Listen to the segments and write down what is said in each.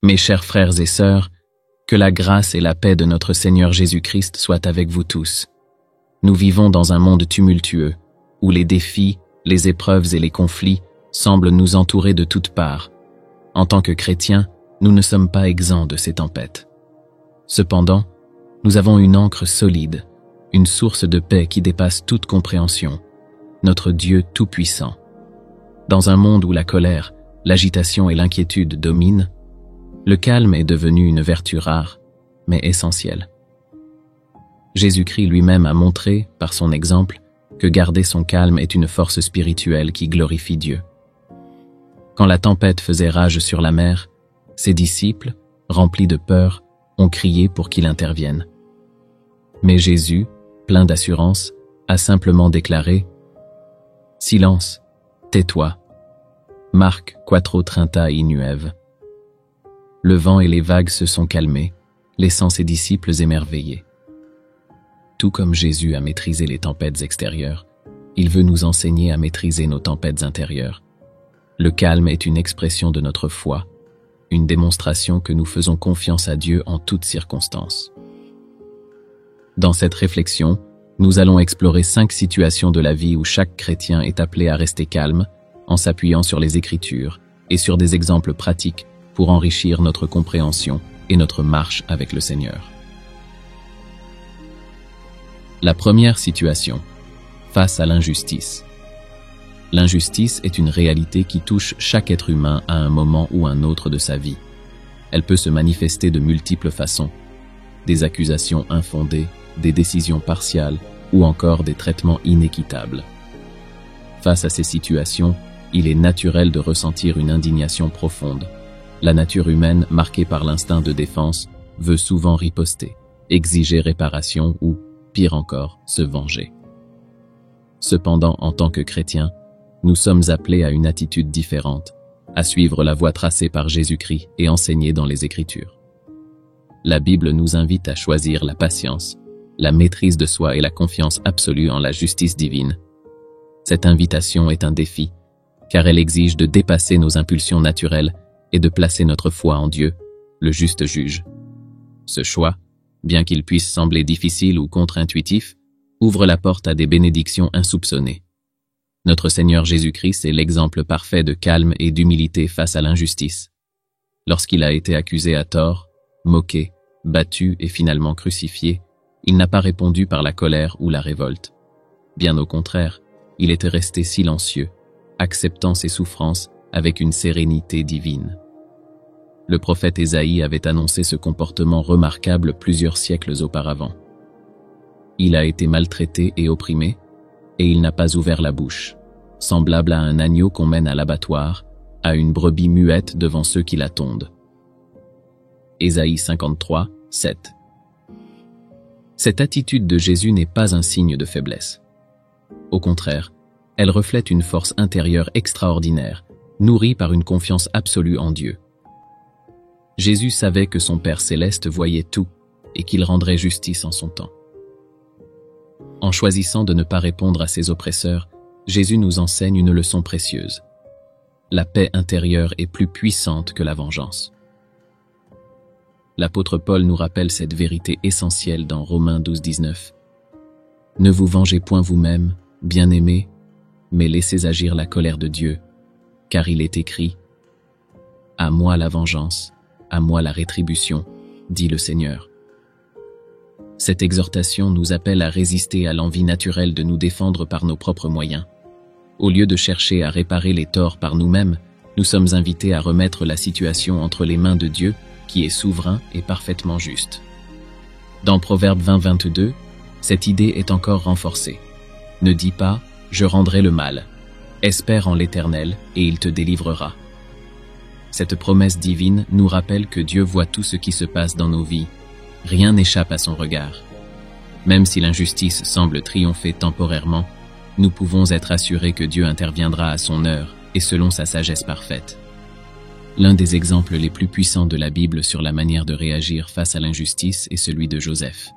Mes chers frères et sœurs, que la grâce et la paix de notre Seigneur Jésus-Christ soient avec vous tous. Nous vivons dans un monde tumultueux, où les défis, les épreuves et les conflits semblent nous entourer de toutes parts. En tant que chrétiens, nous ne sommes pas exempts de ces tempêtes. Cependant, nous avons une ancre solide, une source de paix qui dépasse toute compréhension, notre Dieu Tout-Puissant. Dans un monde où la colère, l'agitation et l'inquiétude dominent, le calme est devenu une vertu rare, mais essentielle. Jésus-Christ lui-même a montré, par son exemple, que garder son calme est une force spirituelle qui glorifie Dieu. Quand la tempête faisait rage sur la mer, ses disciples, remplis de peur, ont crié pour qu'il intervienne. Mais Jésus, plein d'assurance, a simplement déclaré « Silence, tais-toi. Marc quattro trenta inueve. » Le vent et les vagues se sont calmés, laissant ses disciples émerveillés. Tout comme Jésus a maîtrisé les tempêtes extérieures, il veut nous enseigner à maîtriser nos tempêtes intérieures. Le calme est une expression de notre foi, une démonstration que nous faisons confiance à Dieu en toutes circonstances. Dans cette réflexion, nous allons explorer 5 situations de la vie où chaque chrétien est appelé à rester calme, en s'appuyant sur les Écritures et sur des exemples pratiques pour enrichir notre compréhension et notre marche avec le Seigneur. La première situation, face à l'injustice. L'injustice est une réalité qui touche chaque être humain à un moment ou un autre de sa vie. Elle peut se manifester de multiples façons. Des accusations infondées, des décisions partiales ou encore des traitements inéquitables. Face à ces situations, il est naturel de ressentir une indignation profonde. La nature humaine, marquée par l'instinct de défense, veut souvent riposter, exiger réparation ou, pire encore, se venger. Cependant, en tant que chrétiens, nous sommes appelés à une attitude différente, à suivre la voie tracée par Jésus-Christ et enseignée dans les Écritures. La Bible nous invite à choisir la patience, la maîtrise de soi et la confiance absolue en la justice divine. Cette invitation est un défi, car elle exige de dépasser nos impulsions naturelles et de placer notre foi en Dieu, le juste juge. Ce choix, bien qu'il puisse sembler difficile ou contre-intuitif, ouvre la porte à des bénédictions insoupçonnées. Notre Seigneur Jésus-Christ est l'exemple parfait de calme et d'humilité face à l'injustice. Lorsqu'il a été accusé à tort, moqué, battu et finalement crucifié, il n'a pas répondu par la colère ou la révolte. Bien au contraire, il était resté silencieux, acceptant ses souffrances avec une sérénité divine. Le prophète Ésaïe avait annoncé ce comportement remarquable plusieurs siècles auparavant. Il a été maltraité et opprimé, et il n'a pas ouvert la bouche, semblable à un agneau qu'on mène à l'abattoir, à une brebis muette devant ceux qui la tondent. Ésaïe 53, 7. Cette attitude de Jésus n'est pas un signe de faiblesse. Au contraire, elle reflète une force intérieure extraordinaire, nourrie par une confiance absolue en Dieu. Jésus savait que son Père céleste voyait tout et qu'il rendrait justice en son temps. En choisissant de ne pas répondre à ses oppresseurs, Jésus nous enseigne une leçon précieuse. La paix intérieure est plus puissante que la vengeance. L'apôtre Paul nous rappelle cette vérité essentielle dans Romains 12, 19. « Ne vous vengez point vous-même, bien-aimés, mais laissez agir la colère de Dieu, car il est écrit « À moi la vengeance, à moi la rétribution, dit le Seigneur. » Cette exhortation nous appelle à résister à l'envie naturelle de nous défendre par nos propres moyens. Au lieu de chercher à réparer les torts par nous-mêmes, nous sommes invités à remettre la situation entre les mains de Dieu, qui est souverain et parfaitement juste. Dans Proverbe 20, 22, cette idée est encore renforcée. Ne dis pas « je rendrai le mal ». Espère en l'Éternel et il te délivrera. Cette promesse divine nous rappelle que Dieu voit tout ce qui se passe dans nos vies. Rien n'échappe à son regard. Même si l'injustice semble triompher temporairement, nous pouvons être assurés que Dieu interviendra à son heure et selon sa sagesse parfaite. L'un des exemples les plus puissants de la Bible sur la manière de réagir face à l'injustice est celui de Joseph.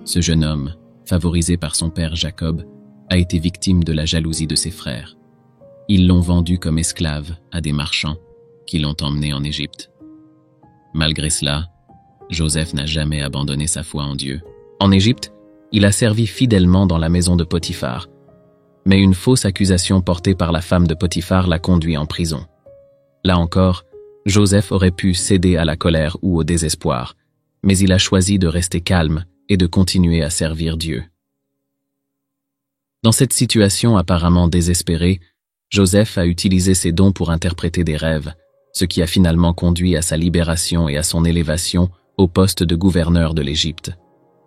Ce jeune homme, favorisé par son père Jacob, a été victime de la jalousie de ses frères. Ils l'ont vendu comme esclave à des marchands qui l'ont emmené en Égypte. Malgré cela, Joseph n'a jamais abandonné sa foi en Dieu. En Égypte, il a servi fidèlement dans la maison de Potiphar, mais une fausse accusation portée par la femme de Potiphar l'a conduit en prison. Là encore, Joseph aurait pu céder à la colère ou au désespoir, mais il a choisi de rester calme et de continuer à servir Dieu. Dans cette situation apparemment désespérée, Joseph a utilisé ses dons pour interpréter des rêves, ce qui a finalement conduit à sa libération et à son élévation au poste de gouverneur de l'Égypte.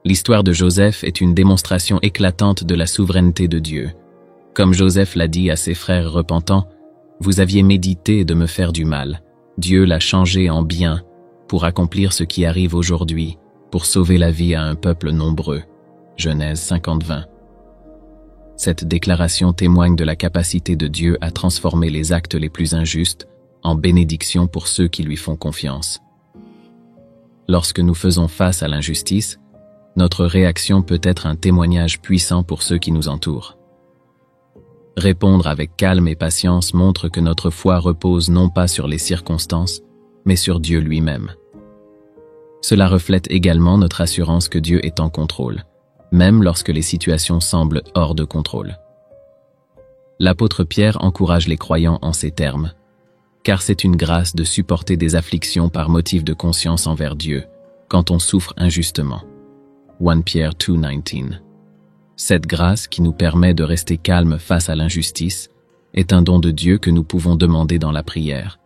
L'histoire de Joseph est une démonstration éclatante de la souveraineté de Dieu. Comme Joseph l'a dit à ses frères repentants, « Vous aviez médité de me faire du mal. Dieu l'a changé en bien pour accomplir ce qui arrive aujourd'hui, pour sauver la vie à un peuple nombreux. » Genèse 50:20. Cette déclaration témoigne de la capacité de Dieu à transformer les actes les plus injustes en bénédiction pour ceux qui lui font confiance. Lorsque nous faisons face à l'injustice, notre réaction peut être un témoignage puissant pour ceux qui nous entourent. Répondre avec calme et patience montre que notre foi repose non pas sur les circonstances, mais sur Dieu lui-même. Cela reflète également notre assurance que Dieu est en contrôle, même lorsque les situations semblent hors de contrôle. L'apôtre Pierre encourage les croyants en ces termes, car c'est une grâce de supporter des afflictions par motif de conscience envers Dieu, quand on souffre injustement. 1 Pierre 2:19. Cette grâce qui nous permet de rester calme face à l'injustice est un don de Dieu que nous pouvons demander dans la prière.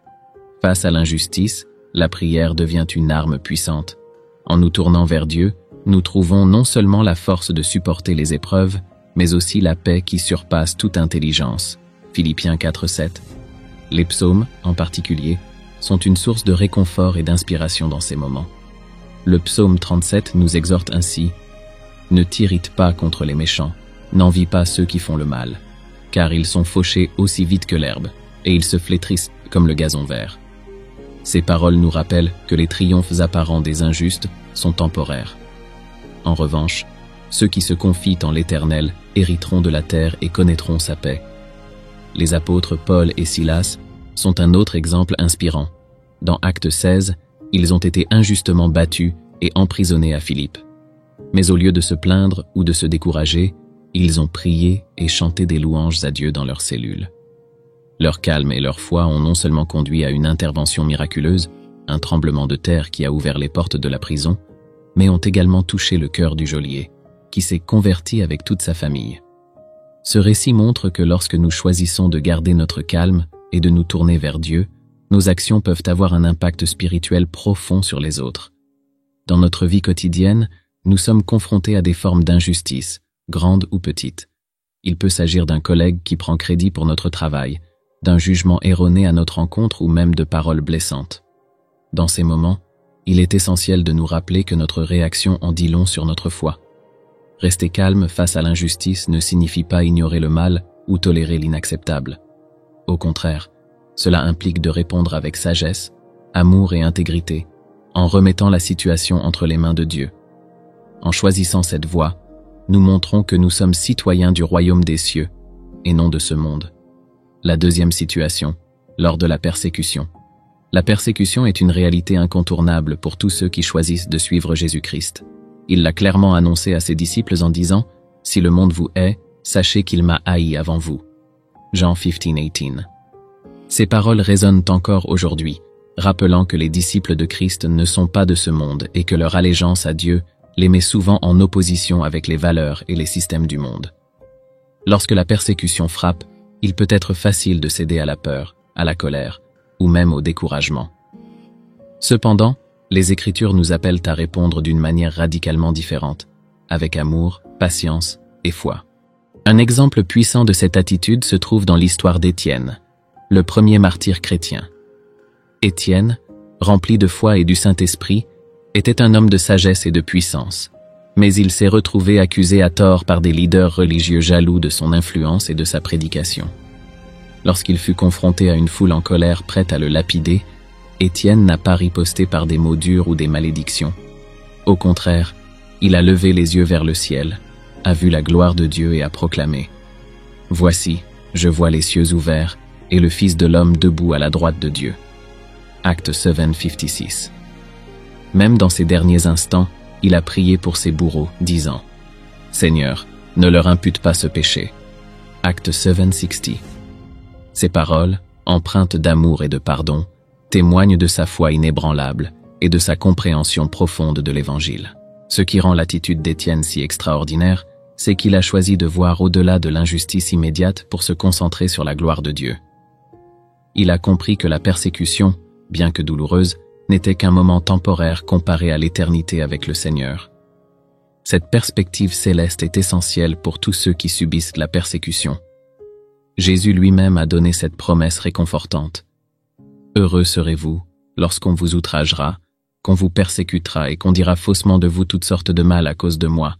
Face à l'injustice, la prière devient une arme puissante. En nous tournant vers Dieu, nous trouvons non seulement la force de supporter les épreuves, mais aussi la paix qui surpasse toute intelligence. Philippiens 4:7. Les psaumes, en particulier, sont une source de réconfort et d'inspiration dans ces moments. Le psaume 37 nous exhorte ainsi « Ne t'irrite pas contre les méchants, n'envie pas ceux qui font le mal, car ils sont fauchés aussi vite que l'herbe, et ils se flétrissent comme le gazon vert. » Ces paroles nous rappellent que les triomphes apparents des injustes sont temporaires. En revanche, ceux qui se confient en l'Éternel hériteront de la terre et connaîtront sa paix. Les apôtres Paul et Silas sont un autre exemple inspirant. Dans Actes 16, ils ont été injustement battus et emprisonnés à Philippe. Mais au lieu de se plaindre ou de se décourager, ils ont prié et chanté des louanges à Dieu dans leurs cellules. Leur calme et leur foi ont non seulement conduit à une intervention miraculeuse, un tremblement de terre qui a ouvert les portes de la prison, mais ont également touché le cœur du geôlier, qui s'est converti avec toute sa famille. Ce récit montre que lorsque nous choisissons de garder notre calme et de nous tourner vers Dieu, nos actions peuvent avoir un impact spirituel profond sur les autres. Dans notre vie quotidienne, nous sommes confrontés à des formes d'injustice, grandes ou petites. Il peut s'agir d'un collègue qui prend crédit pour notre travail, d'un jugement erroné à notre encontre ou même de paroles blessantes. Dans ces moments, il est essentiel de nous rappeler que notre réaction en dit long sur notre foi. Rester calme face à l'injustice ne signifie pas ignorer le mal ou tolérer l'inacceptable. Au contraire, cela implique de répondre avec sagesse, amour et intégrité, en remettant la situation entre les mains de Dieu. En choisissant cette voie, nous montrons que nous sommes citoyens du royaume des cieux et non de ce monde. La deuxième situation, lors de la persécution. La persécution est une réalité incontournable pour tous ceux qui choisissent de suivre Jésus-Christ. Il l'a clairement annoncé à ses disciples en disant « Si le monde vous hait, sachez qu'il m'a haï avant vous. » Jean 15:18. Ces paroles résonnent encore aujourd'hui, rappelant que les disciples de Christ ne sont pas de ce monde et que leur allégeance à Dieu les met souvent en opposition avec les valeurs et les systèmes du monde. Lorsque la persécution frappe, il peut être facile de céder à la peur, à la colère, ou même au découragement. Cependant, les Écritures nous appellent à répondre d'une manière radicalement différente, avec amour, patience et foi. Un exemple puissant de cette attitude se trouve dans l'histoire d'Étienne, le premier martyr chrétien. Étienne, rempli de foi et du Saint-Esprit, était un homme de sagesse et de puissance, mais il s'est retrouvé accusé à tort par des leaders religieux jaloux de son influence et de sa prédication. Lorsqu'il fut confronté à une foule en colère prête à le lapider, Étienne n'a pas riposté par des mots durs ou des malédictions. Au contraire, il a levé les yeux vers le ciel, a vu la gloire de Dieu et a proclamé « Voici, je vois les cieux ouverts et le Fils de l'homme debout à la droite de Dieu. » Acte 7:56. Même dans ses derniers instants, il a prié pour ses bourreaux, disant « Seigneur, ne leur impute pas ce péché. » Acte 7:60. Ces paroles, empreintes d'amour et de pardon, témoignent de sa foi inébranlable et de sa compréhension profonde de l'Évangile. Ce qui rend l'attitude d'Étienne si extraordinaire, c'est qu'il a choisi de voir au-delà de l'injustice immédiate pour se concentrer sur la gloire de Dieu. Il a compris que la persécution, bien que douloureuse, n'était qu'un moment temporaire comparé à l'éternité avec le Seigneur. Cette perspective céleste est essentielle pour tous ceux qui subissent la persécution. Jésus lui-même a donné cette promesse réconfortante. « Heureux serez-vous lorsqu'on vous outragera, qu'on vous persécutera et qu'on dira faussement de vous toutes sortes de mal à cause de moi.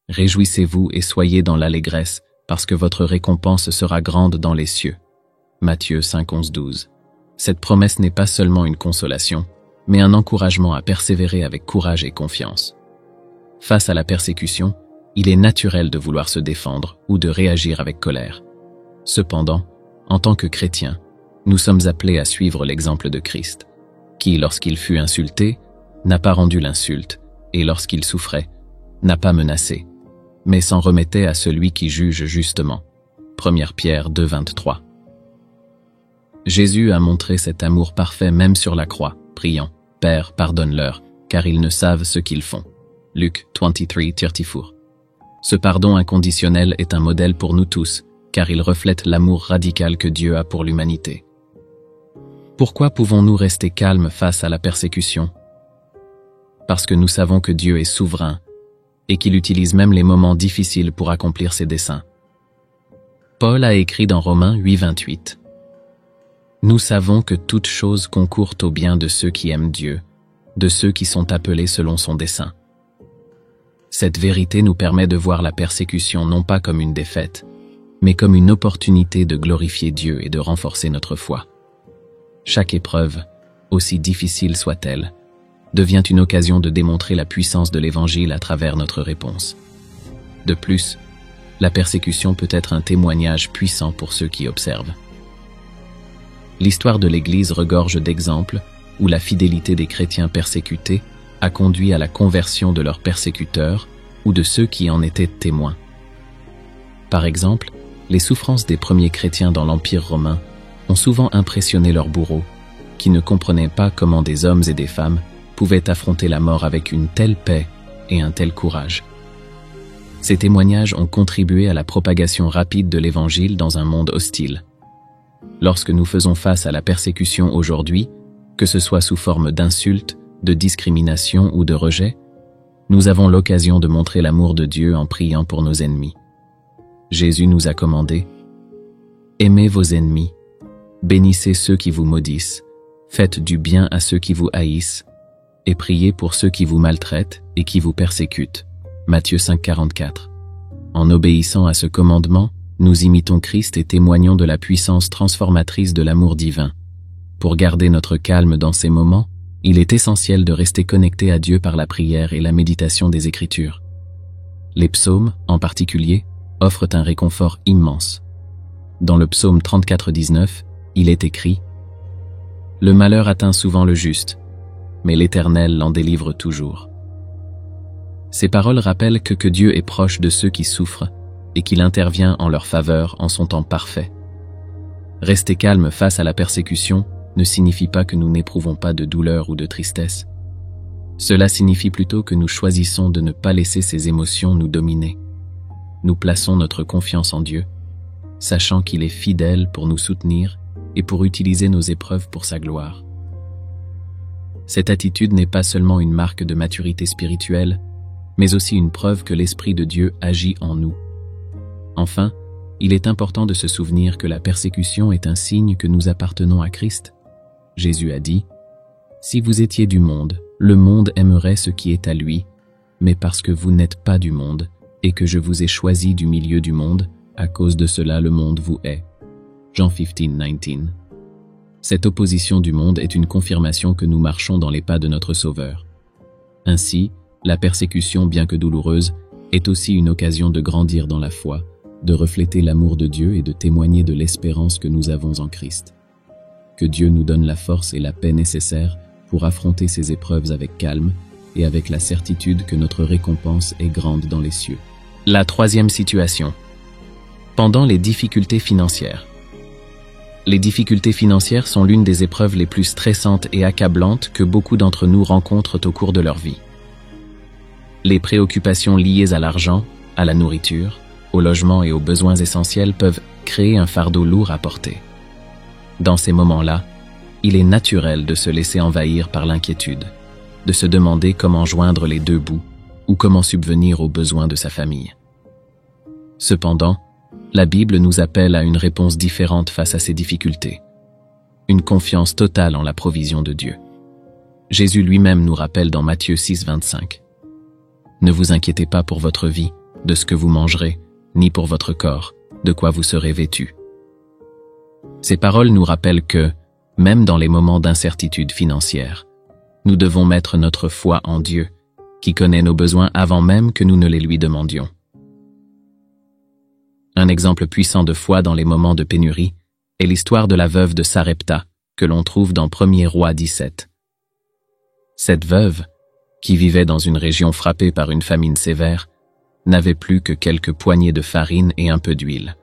Réjouissez-vous et soyez dans l'allégresse, parce que votre récompense sera grande dans les cieux. » Matthieu 5:11-12. Cette promesse n'est pas seulement une consolation, mais un encouragement à persévérer avec courage et confiance. Face à la persécution, il est naturel de vouloir se défendre ou de réagir avec colère. Cependant, en tant que chrétiens, nous sommes appelés à suivre l'exemple de Christ, qui, lorsqu'il fut insulté, n'a pas rendu l'insulte, et lorsqu'il souffrait, n'a pas menacé, mais s'en remettait à celui qui juge justement. 1 Pierre 2:23. Jésus a montré cet amour parfait même sur la croix, priant « Père, pardonne-leur, car ils ne savent ce qu'ils font. » Luc 23:34. Ce pardon inconditionnel est un modèle pour nous tous, car il reflète l'amour radical que Dieu a pour l'humanité. Pourquoi pouvons-nous rester calmes face à la persécution? Parce que nous savons que Dieu est souverain et qu'il utilise même les moments difficiles pour accomplir ses desseins. Paul a écrit dans Romains 8:28. Nous savons que toute chose concourt au bien de ceux qui aiment Dieu, de ceux qui sont appelés selon son dessein. Cette vérité nous permet de voir la persécution non pas comme une défaite, mais comme une opportunité de glorifier Dieu et de renforcer notre foi. Chaque épreuve, aussi difficile soit-elle, devient une occasion de démontrer la puissance de l'Évangile à travers notre réponse. De plus, la persécution peut être un témoignage puissant pour ceux qui observent. L'histoire de l'Église regorge d'exemples où la fidélité des chrétiens persécutés a conduit à la conversion de leurs persécuteurs ou de ceux qui en étaient témoins. Par exemple, les souffrances des premiers chrétiens dans l'Empire romain ont souvent impressionné leurs bourreaux, qui ne comprenaient pas comment des hommes et des femmes pouvaient affronter la mort avec une telle paix et un tel courage. Ces témoignages ont contribué à la propagation rapide de l'Évangile dans un monde hostile. Lorsque nous faisons face à la persécution aujourd'hui, que ce soit sous forme d'insultes, de discrimination ou de rejet, nous avons l'occasion de montrer l'amour de Dieu en priant pour nos ennemis. Jésus nous a commandé « Aimez vos ennemis, bénissez ceux qui vous maudissent, faites du bien à ceux qui vous haïssent, et priez pour ceux qui vous maltraitent et qui vous persécutent. » Matthieu 5:44. En obéissant à ce commandement, nous imitons Christ et témoignons de la puissance transformatrice de l'amour divin. Pour garder notre calme dans ces moments, il est essentiel de rester connecté à Dieu par la prière et la méditation des Écritures. Les psaumes, en particulier, offrent un réconfort immense. Dans le psaume 34:19, il est écrit « Le malheur atteint souvent le juste, mais l'Éternel l'en délivre toujours. » Ces paroles rappellent que Dieu est proche de ceux qui souffrent et qu'il intervient en leur faveur en son temps parfait. Rester calme face à la persécution ne signifie pas que nous n'éprouvons pas de douleur ou de tristesse. Cela signifie plutôt que nous choisissons de ne pas laisser ces émotions nous dominer. Nous plaçons notre confiance en Dieu, sachant qu'il est fidèle pour nous soutenir et pour utiliser nos épreuves pour sa gloire. Cette attitude n'est pas seulement une marque de maturité spirituelle, mais aussi une preuve que l'Esprit de Dieu agit en nous. Enfin, il est important de se souvenir que la persécution est un signe que nous appartenons à Christ. Jésus a dit « Si vous étiez du monde, le monde aimerait ce qui est à lui, mais parce que vous n'êtes pas du monde, et que je vous ai choisi du milieu du monde, à cause de cela le monde vous hait. » Jean 15:19. Cette opposition du monde est une confirmation que nous marchons dans les pas de notre Sauveur. Ainsi, la persécution, bien que douloureuse, est aussi une occasion de grandir dans la foi, de refléter l'amour de Dieu et de témoigner de l'espérance que nous avons en Christ. Que Dieu nous donne la force et la paix nécessaires pour affronter ces épreuves avec calme et avec la certitude que notre récompense est grande dans les cieux. La troisième situation. Pendant les difficultés financières. Les difficultés financières sont l'une des épreuves les plus stressantes et accablantes que beaucoup d'entre nous rencontrent au cours de leur vie. Les préoccupations liées à l'argent, à la nourriture, au logement et aux besoins essentiels peuvent créer un fardeau lourd à porter. Dans ces moments-là, il est naturel de se laisser envahir par l'inquiétude, de se demander comment joindre les deux bouts ou comment subvenir aux besoins de sa famille. Cependant, la Bible nous appelle à une réponse différente face à ces difficultés. Une confiance totale en la provision de Dieu. Jésus lui-même nous rappelle dans Matthieu 6, 25. « Ne vous inquiétez pas pour votre vie, de ce que vous mangerez, ni pour votre corps, de quoi vous serez vêtus. » Ces paroles nous rappellent que, même dans les moments d'incertitude financière, nous devons mettre notre foi en Dieu, qui connaît nos besoins avant même que nous ne les lui demandions. Un exemple puissant de foi dans les moments de pénurie est l'histoire de la veuve de Sarepta, que l'on trouve dans 1er Rois 17. Cette veuve, qui vivait dans une région frappée par une famine sévère, n'avait plus que quelques poignées de farine et un peu d'huile.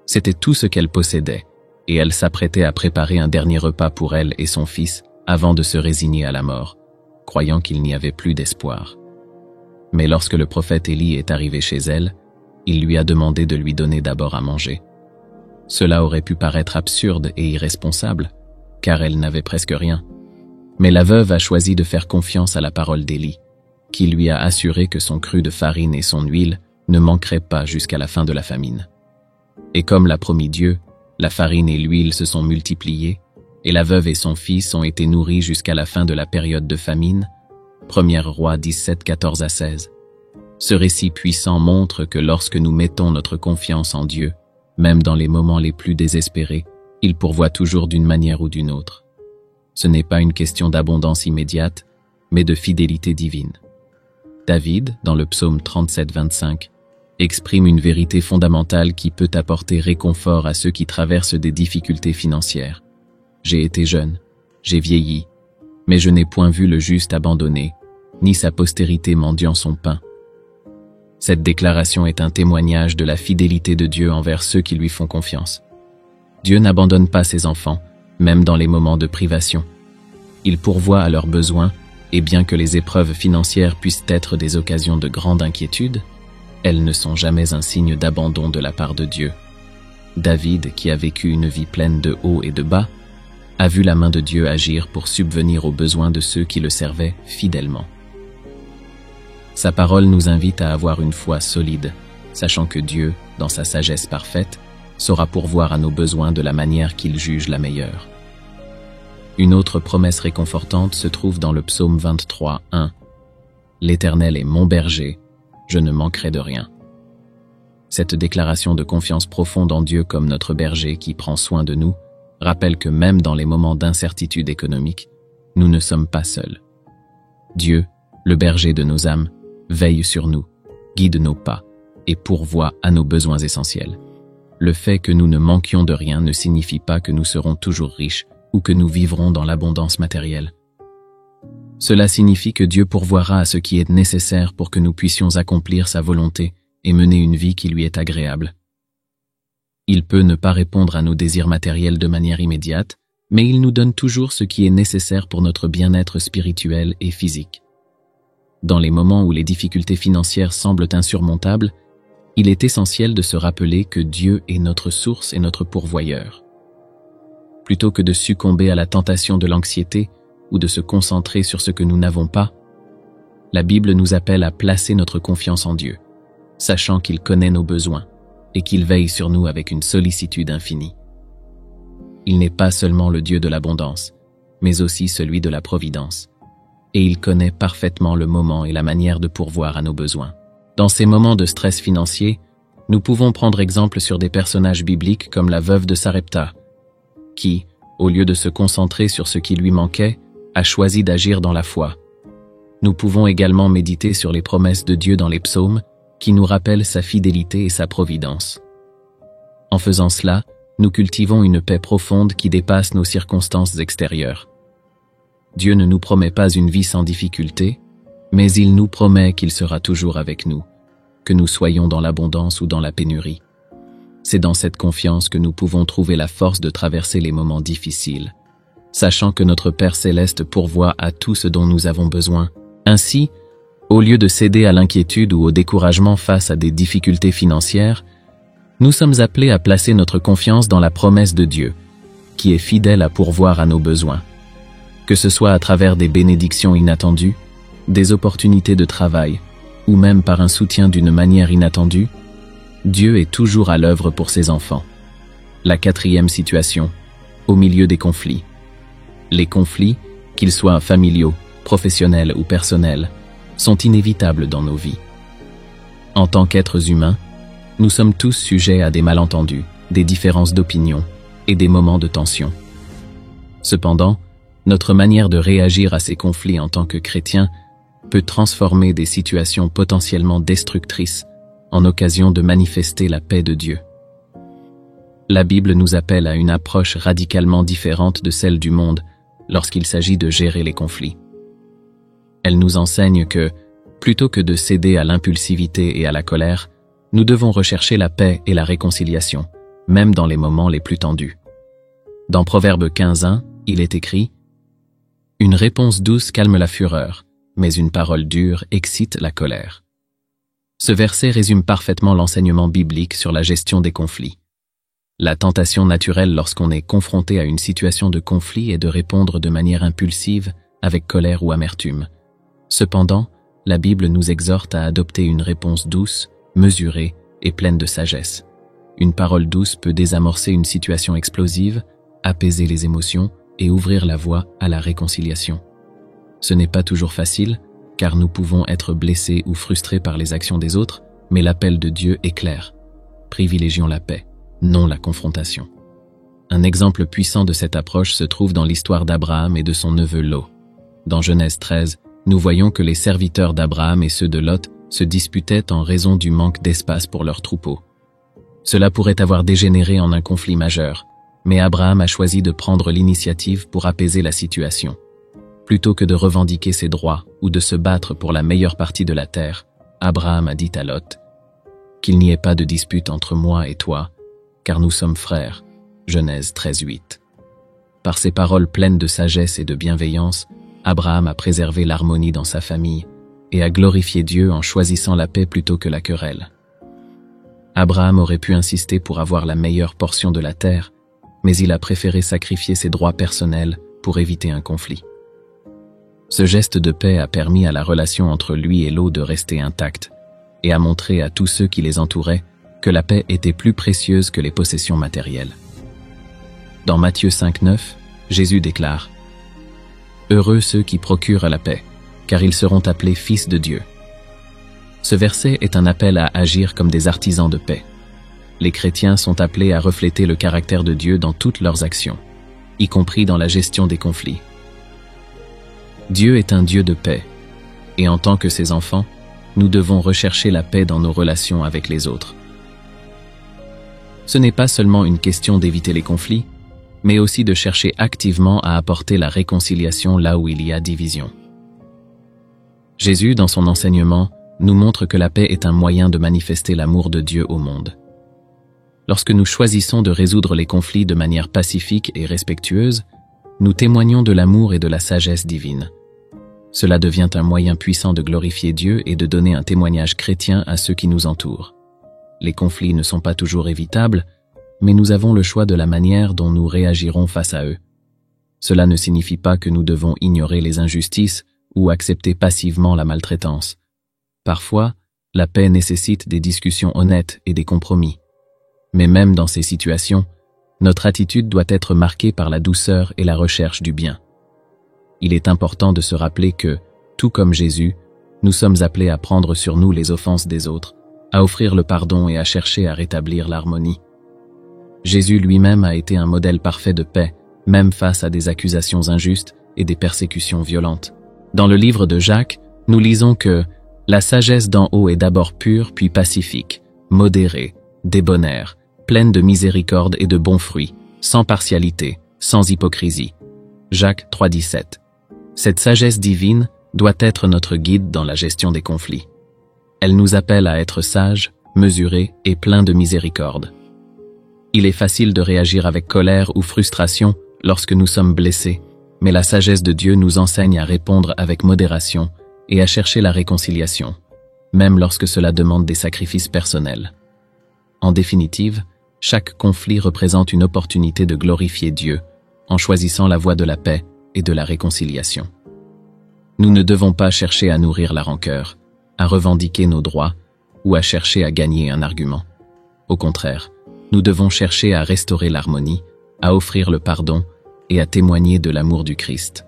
C'était tout ce qu'elle possédait, et elle s'apprêtait à préparer un dernier repas pour elle et son fils avant de se résigner à la mort, croyant qu'il n'y avait plus d'espoir. Mais lorsque le prophète Élie est arrivé chez elle, il lui a demandé de lui donner d'abord à manger. Cela aurait pu paraître absurde et irresponsable, car elle n'avait presque rien. Mais la veuve a choisi de faire confiance à la parole d'Élie, qui lui a assuré que son cru de farine et son huile ne manqueraient pas jusqu'à la fin de la famine. Et comme l'a promis Dieu, la farine et l'huile se sont multipliées, et la veuve et son fils ont été nourris jusqu'à la fin de la période de famine. 1er Roi 17, 14 à 16. Ce récit puissant montre que lorsque nous mettons notre confiance en Dieu, même dans les moments les plus désespérés, il pourvoit toujours d'une manière ou d'une autre. Ce n'est pas une question d'abondance immédiate, mais de fidélité divine. David, dans le psaume 37, 25, exprime une vérité fondamentale qui peut apporter réconfort à ceux qui traversent des difficultés financières. « J'ai été jeune, j'ai vieilli, mais je n'ai point vu le juste abandonné, ni sa postérité mendiant son pain. » Cette déclaration est un témoignage de la fidélité de Dieu envers ceux qui lui font confiance. Dieu n'abandonne pas ses enfants, même dans les moments de privation. Il pourvoit à leurs besoins, et bien que les épreuves financières puissent être des occasions de grande inquiétude, elles ne sont jamais un signe d'abandon de la part de Dieu. David, qui a vécu une vie pleine de hauts et de bas, a vu la main de Dieu agir pour subvenir aux besoins de ceux qui le servaient fidèlement. Sa parole nous invite à avoir une foi solide, sachant que Dieu, dans sa sagesse parfaite, saura pourvoir à nos besoins de la manière qu'il juge la meilleure. Une autre promesse réconfortante se trouve dans le psaume 23, 1. « L'Éternel est mon berger, je ne manquerai de rien. » Cette déclaration de confiance profonde en Dieu comme notre berger qui prend soin de nous rappelle que même dans les moments d'incertitude économique, nous ne sommes pas seuls. Dieu, le berger de nos âmes, veille sur nous, guide nos pas et pourvoit à nos besoins essentiels. Le fait que nous ne manquions de rien ne signifie pas que nous serons toujours riches ou que nous vivrons dans l'abondance matérielle. Cela signifie que Dieu pourvoira à ce qui est nécessaire pour que nous puissions accomplir sa volonté et mener une vie qui lui est agréable. Il peut ne pas répondre à nos désirs matériels de manière immédiate, mais il nous donne toujours ce qui est nécessaire pour notre bien-être spirituel et physique. Dans les moments où les difficultés financières semblent insurmontables, il est essentiel de se rappeler que Dieu est notre source et notre pourvoyeur. Plutôt que de succomber à la tentation de l'anxiété ou de se concentrer sur ce que nous n'avons pas, la Bible nous appelle à placer notre confiance en Dieu, sachant qu'il connaît nos besoins et qu'il veille sur nous avec une sollicitude infinie. Il n'est pas seulement le Dieu de l'abondance, mais aussi celui de la providence, et il connaît parfaitement le moment et la manière de pourvoir à nos besoins. Dans ces moments de stress financier, nous pouvons prendre exemple sur des personnages bibliques comme la veuve de Sarepta, qui, au lieu de se concentrer sur ce qui lui manquait, a choisi d'agir dans la foi. Nous pouvons également méditer sur les promesses de Dieu dans les psaumes, qui nous rappellent sa fidélité et sa providence. En faisant cela, nous cultivons une paix profonde qui dépasse nos circonstances extérieures. Dieu ne nous promet pas une vie sans difficulté, mais il nous promet qu'il sera toujours avec nous, que nous soyons dans l'abondance ou dans la pénurie. C'est dans cette confiance que nous pouvons trouver la force de traverser les moments difficiles, sachant que notre Père Céleste pourvoit à tout ce dont nous avons besoin. Ainsi, au lieu de céder à l'inquiétude ou au découragement face à des difficultés financières, nous sommes appelés à placer notre confiance dans la promesse de Dieu, qui est fidèle à pourvoir à nos besoins. Que ce soit à travers des bénédictions inattendues, des opportunités de travail, ou même par un soutien d'une manière inattendue, Dieu est toujours à l'œuvre pour ses enfants. La 4e situation, au milieu des conflits. Les conflits, qu'ils soient familiaux, professionnels ou personnels, sont inévitables dans nos vies. En tant qu'êtres humains, nous sommes tous sujets à des malentendus, des différences d'opinion et des moments de tension. Cependant, notre manière de réagir à ces conflits en tant que chrétiens peut transformer des situations potentiellement destructrices en occasion de manifester la paix de Dieu. La Bible nous appelle à une approche radicalement différente de celle du monde lorsqu'il s'agit de gérer les conflits. Elle nous enseigne que, plutôt que de céder à l'impulsivité et à la colère, nous devons rechercher la paix et la réconciliation, même dans les moments les plus tendus. Dans Proverbe 15:1, il est écrit « Une réponse douce calme la fureur, mais une parole dure excite la colère. » Ce verset résume parfaitement l'enseignement biblique sur la gestion des conflits. La tentation naturelle lorsqu'on est confronté à une situation de conflit est de répondre de manière impulsive, avec colère ou amertume. Cependant, la Bible nous exhorte à adopter une réponse douce, mesurée et pleine de sagesse. Une parole douce peut désamorcer une situation explosive, apaiser les émotions et ouvrir la voie à la réconciliation. Ce n'est pas toujours facile, car nous pouvons être blessés ou frustrés par les actions des autres, mais l'appel de Dieu est clair. Privilégions la paix, non la confrontation. Un exemple puissant de cette approche se trouve dans l'histoire d'Abraham et de son neveu Lot. Dans Genèse 13, nous voyons que les serviteurs d'Abraham et ceux de Lot se disputaient en raison du manque d'espace pour leurs troupeaux. Cela pourrait avoir dégénéré en un conflit majeur, mais Abraham a choisi de prendre l'initiative pour apaiser la situation. Plutôt que de revendiquer ses droits ou de se battre pour la meilleure partie de la terre, Abraham a dit à Lot « Qu'il n'y ait pas de dispute entre moi et toi, car nous sommes frères. » Genèse 13:8. Par ces paroles pleines de sagesse et de bienveillance, Abraham a préservé l'harmonie dans sa famille et a glorifié Dieu en choisissant la paix plutôt que la querelle. Abraham aurait pu insister pour avoir la meilleure portion de la terre, mais il a préféré sacrifier ses droits personnels pour éviter un conflit. Ce geste de paix a permis à la relation entre lui et Lot de rester intacte et a montré à tous ceux qui les entouraient que la paix était plus précieuse que les possessions matérielles. Dans Matthieu 5:9, Jésus déclare « Heureux ceux qui procurent la paix, car ils seront appelés fils de Dieu. » Ce verset est un appel à agir comme des artisans de paix. Les chrétiens sont appelés à refléter le caractère de Dieu dans toutes leurs actions, y compris dans la gestion des conflits. Dieu est un Dieu de paix, et en tant que ses enfants, nous devons rechercher la paix dans nos relations avec les autres. Ce n'est pas seulement une question d'éviter les conflits, mais aussi de chercher activement à apporter la réconciliation là où il y a division. Jésus, dans son enseignement, nous montre que la paix est un moyen de manifester l'amour de Dieu au monde. Lorsque nous choisissons de résoudre les conflits de manière pacifique et respectueuse, nous témoignons de l'amour et de la sagesse divine. Cela devient un moyen puissant de glorifier Dieu et de donner un témoignage chrétien à ceux qui nous entourent. Les conflits ne sont pas toujours évitables, mais nous avons le choix de la manière dont nous réagirons face à eux. Cela ne signifie pas que nous devons ignorer les injustices ou accepter passivement la maltraitance. Parfois, la paix nécessite des discussions honnêtes et des compromis. Mais même dans ces situations, notre attitude doit être marquée par la douceur et la recherche du bien. Il est important de se rappeler que, tout comme Jésus, nous sommes appelés à prendre sur nous les offenses des autres, à offrir le pardon et à chercher à rétablir l'harmonie. Jésus lui-même a été un modèle parfait de paix, même face à des accusations injustes et des persécutions violentes. Dans le livre de Jacques, nous lisons que « La sagesse d'en haut est d'abord pure puis pacifique, modérée, débonnaire, pleine de miséricorde et de bons fruits, sans partialité, sans hypocrisie. » Jacques 3,17. Cette sagesse divine doit être notre guide dans la gestion des conflits. Elle nous appelle à être sages, mesurés et pleins de miséricorde. Il est facile de réagir avec colère ou frustration lorsque nous sommes blessés, mais la sagesse de Dieu nous enseigne à répondre avec modération et à chercher la réconciliation, même lorsque cela demande des sacrifices personnels. En définitive, chaque conflit représente une opportunité de glorifier Dieu en choisissant la voie de la paix et de la réconciliation. Nous ne devons pas chercher à nourrir la rancœur, à revendiquer nos droits ou à chercher à gagner un argument. Au contraire, nous devons chercher à restaurer l'harmonie, à offrir le pardon et à témoigner de l'amour du Christ.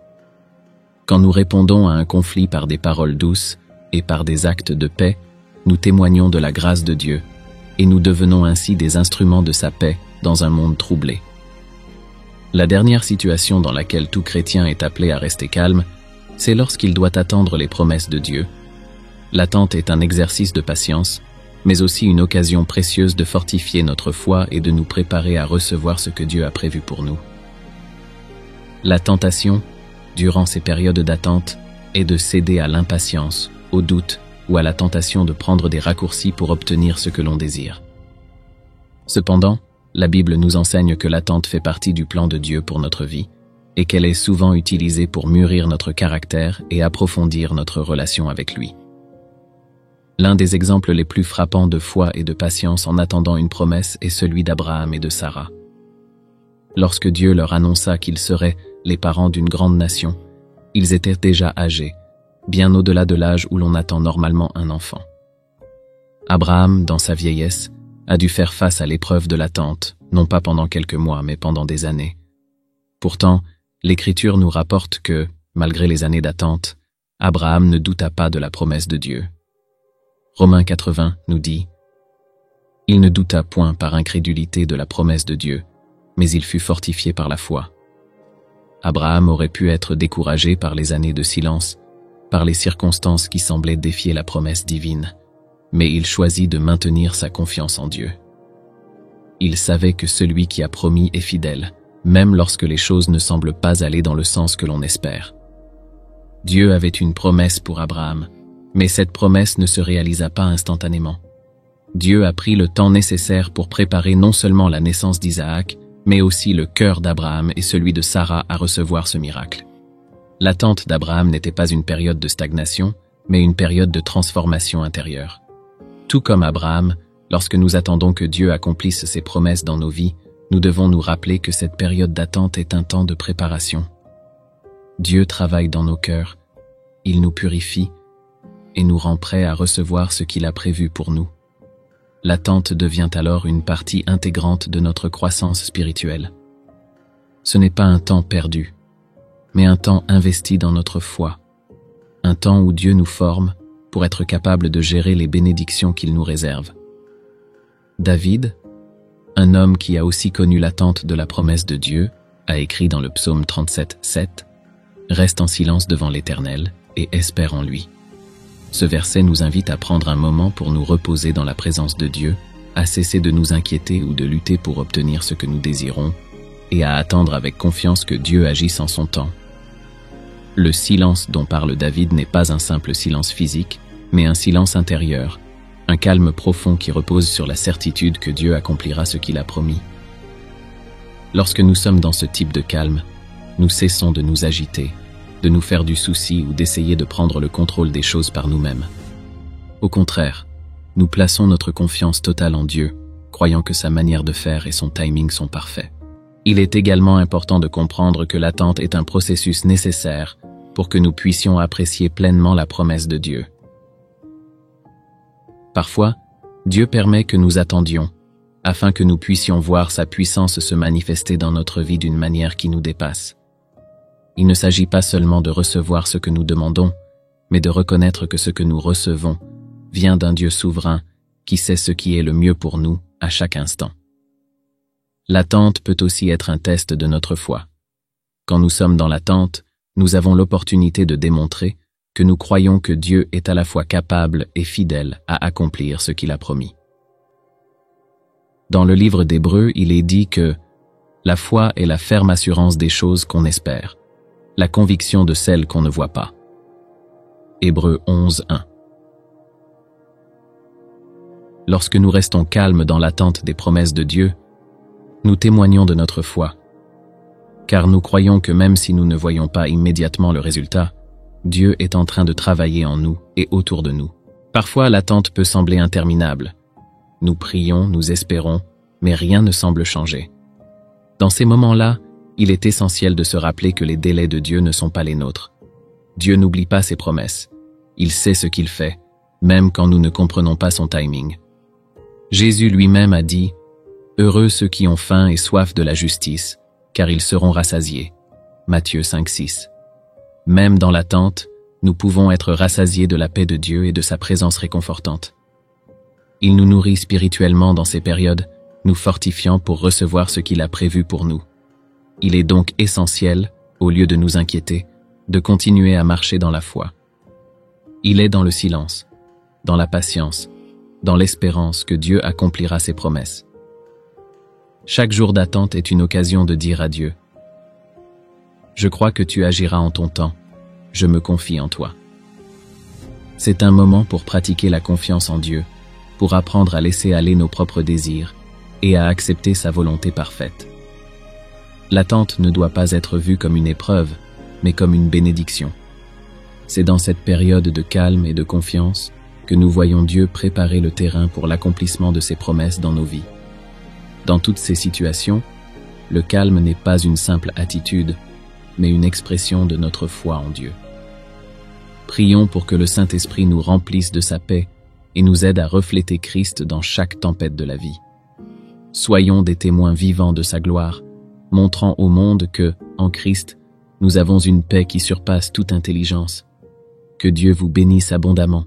Quand nous répondons à un conflit par des paroles douces et par des actes de paix, nous témoignons de la grâce de Dieu et nous devenons ainsi des instruments de sa paix dans un monde troublé. La dernière situation dans laquelle tout chrétien est appelé à rester calme, c'est lorsqu'il doit attendre les promesses de Dieu. L'attente est un exercice de patience, mais aussi une occasion précieuse de fortifier notre foi et de nous préparer à recevoir ce que Dieu a prévu pour nous. La tentation, durant ces périodes d'attente, est de céder à l'impatience, au doute ou à la tentation de prendre des raccourcis pour obtenir ce que l'on désire. Cependant, la Bible nous enseigne que l'attente fait partie du plan de Dieu pour notre vie et qu'elle est souvent utilisée pour mûrir notre caractère et approfondir notre relation avec lui. L'un des exemples les plus frappants de foi et de patience en attendant une promesse est celui d'Abraham et de Sarah. Lorsque Dieu leur annonça qu'ils seraient les parents d'une grande nation, ils étaient déjà âgés, bien au-delà de l'âge où l'on attend normalement un enfant. Abraham, dans sa vieillesse, a dû faire face à l'épreuve de l'attente, non pas pendant quelques mois, mais pendant des années. Pourtant, l'Écriture nous rapporte que, malgré les années d'attente, Abraham ne douta pas de la promesse de Dieu. Romains 80 nous dit « Il ne douta point par incrédulité de la promesse de Dieu, mais il fut fortifié par la foi. » Abraham aurait pu être découragé par les années de silence, par les circonstances qui semblaient défier la promesse divine, mais il choisit de maintenir sa confiance en Dieu. Il savait que celui qui a promis est fidèle, même lorsque les choses ne semblent pas aller dans le sens que l'on espère. Dieu avait une promesse pour Abraham, mais cette promesse ne se réalisa pas instantanément. Dieu a pris le temps nécessaire pour préparer non seulement la naissance d'Isaac, mais aussi le cœur d'Abraham et celui de Sarah à recevoir ce miracle. L'attente d'Abraham n'était pas une période de stagnation, mais une période de transformation intérieure. Tout comme Abraham, lorsque nous attendons que Dieu accomplisse ses promesses dans nos vies, nous devons nous rappeler que cette période d'attente est un temps de préparation. Dieu travaille dans nos cœurs, il nous purifie et nous rend prêts à recevoir ce qu'il a prévu pour nous. L'attente devient alors une partie intégrante de notre croissance spirituelle. Ce n'est pas un temps perdu, mais un temps investi dans notre foi, un temps où Dieu nous forme pour être capable de gérer les bénédictions qu'il nous réserve. David, un homme qui a aussi connu l'attente de la promesse de Dieu, a écrit dans le psaume 37, 7 « Reste en silence devant l'Éternel et espère en lui ». Ce verset nous invite à prendre un moment pour nous reposer dans la présence de Dieu, à cesser de nous inquiéter ou de lutter pour obtenir ce que nous désirons, et à attendre avec confiance que Dieu agisse en son temps. Le silence dont parle David n'est pas un simple silence physique, mais un silence intérieur, un calme profond qui repose sur la certitude que Dieu accomplira ce qu'il a promis. Lorsque nous sommes dans ce type de calme, nous cessons de nous agiter, de nous faire du souci ou d'essayer de prendre le contrôle des choses par nous-mêmes. Au contraire, nous plaçons notre confiance totale en Dieu, croyant que sa manière de faire et son timing sont parfaits. Il est également important de comprendre que l'attente est un processus nécessaire pour que nous puissions apprécier pleinement la promesse de Dieu. Parfois, Dieu permet que nous attendions, afin que nous puissions voir sa puissance se manifester dans notre vie d'une manière qui nous dépasse. Il ne s'agit pas seulement de recevoir ce que nous demandons, mais de reconnaître que ce que nous recevons vient d'un Dieu souverain qui sait ce qui est le mieux pour nous à chaque instant. L'attente peut aussi être un test de notre foi. Quand nous sommes dans l'attente, nous avons l'opportunité de démontrer que nous croyons que Dieu est à la fois capable et fidèle à accomplir ce qu'il a promis. Dans le livre d'Hébreux, il est dit que « la foi est la ferme assurance des choses qu'on espère, la conviction de celle qu'on ne voit pas. Hébreux 11:1. Lorsque nous restons calmes dans l'attente des promesses de Dieu, nous témoignons de notre foi, car nous croyons que même si nous ne voyons pas immédiatement le résultat, Dieu est en train de travailler en nous et autour de nous. Parfois, l'attente peut sembler interminable. Nous prions, nous espérons, mais rien ne semble changer. Dans ces moments-là, il est essentiel de se rappeler que les délais de Dieu ne sont pas les nôtres. Dieu n'oublie pas ses promesses. Il sait ce qu'il fait, même quand nous ne comprenons pas son timing. Jésus lui-même a dit « Heureux ceux qui ont faim et soif de la justice, car ils seront rassasiés. » Matthieu 5:6. Même dans l'attente, nous pouvons être rassasiés de la paix de Dieu et de sa présence réconfortante. Il nous nourrit spirituellement dans ces périodes, nous fortifiant pour recevoir ce qu'il a prévu pour nous. Il est donc essentiel, au lieu de nous inquiéter, de continuer à marcher dans la foi. Il est dans le silence, dans la patience, dans l'espérance que Dieu accomplira ses promesses. Chaque jour d'attente est une occasion de dire à Dieu « Je crois que tu agiras en ton temps, je me confie en toi. » C'est un moment pour pratiquer la confiance en Dieu, pour apprendre à laisser aller nos propres désirs et à accepter sa volonté parfaite. L'attente ne doit pas être vue comme une épreuve, mais comme une bénédiction. C'est dans cette période de calme et de confiance que nous voyons Dieu préparer le terrain pour l'accomplissement de ses promesses dans nos vies. Dans toutes ces situations, le calme n'est pas une simple attitude, mais une expression de notre foi en Dieu. Prions pour que le Saint-Esprit nous remplisse de sa paix et nous aide à refléter Christ dans chaque tempête de la vie. Soyons des témoins vivants de sa gloire, montrant au monde que, en Christ, nous avons une paix qui surpasse toute intelligence. Que Dieu vous bénisse abondamment.